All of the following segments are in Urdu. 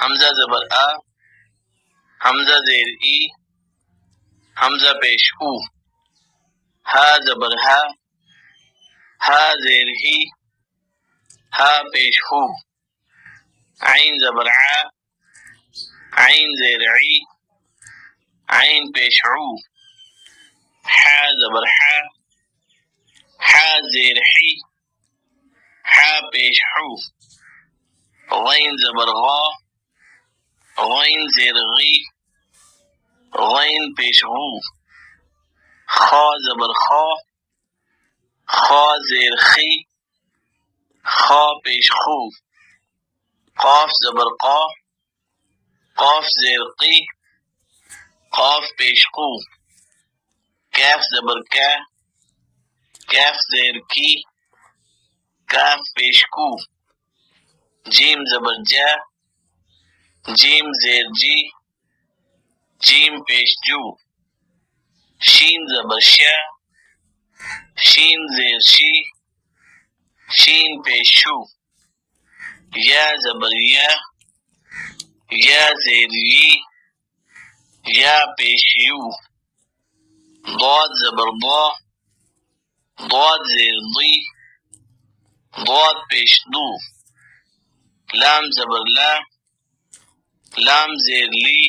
حمزہ زبر آ، حمزہ زیر ای، حمزہ پیش او، ہا زبر ہا، ہا زیر ہی، ہا پیش ہو، عین زبر ع، عین زیر عی، عین پیش عو، حا زبر حا، حا زیر حی، حا پیش حو، غین زبر غا، غین زیر غی، غین پیش غو، خا زبر خا، خا زیر خی، خا پیش خو، قاف زبر قا، قاف زیر قی، قاف پیش قو، کاف زبر کا، کاف زیر کی، کاف پیش کو، جیم زبر جا، جیم زیر جی، جیم پیش جو، شین زبر شا، شین زیر شی، شین پیش شو، یا زبر یا، یا زیر یی، یا پیش یو، ضاد زبر ضا، ضاد زیر ضی، ضاد پیش دو، لام زبر لا، لام زیر لی،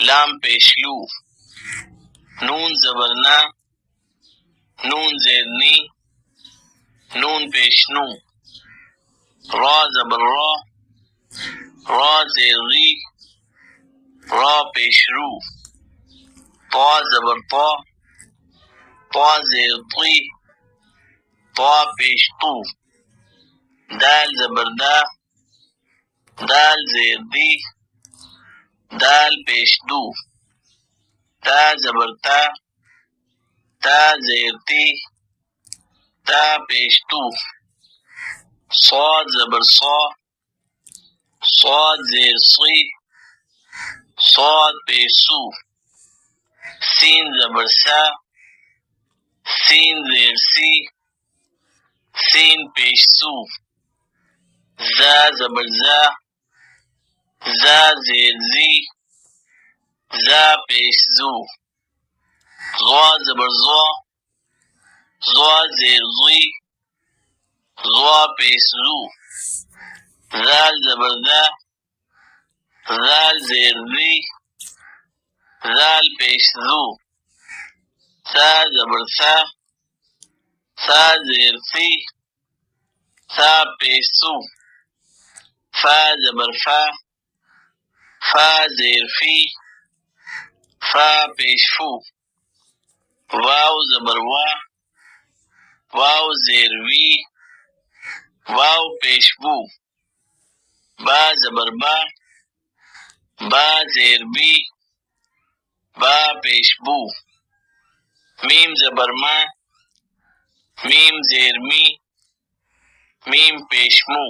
لام پیش لو، نون زبر نا، نون زیر نی، نون پیش نو، را زبر را، را زیر ری، را پیش رو، طا زبر طا، طا زیر طی، طا پیش طو، دال زبر دا، دال زیر دی، دال پیش دو، تا زبر تا، تا زیر تی، تا پیش تو، صاد زبر صا، صاد زیر صی، صاد پیش سو، سین زبر سا، سین زیر سی، سین پیش سو، زا زبر زا، زا زیر زی، زا پیش زو، ضا زبر ضا، ضا زیر ضی، ضا پیش زو، ذال زبر ذا، ذال زیر ذی، ذال پیش ذو، ثا زبر ثا، ثا زیر ثی، ثا پیش سو، فا زبر فا، فا زیر فی، فا پیش فو، واو زبر وا، واو زیر وی، واو پیش بو، با زبر با، با زیر بی، با پیش بو، میم زبر ما، میم زیر می، میم پیش مو.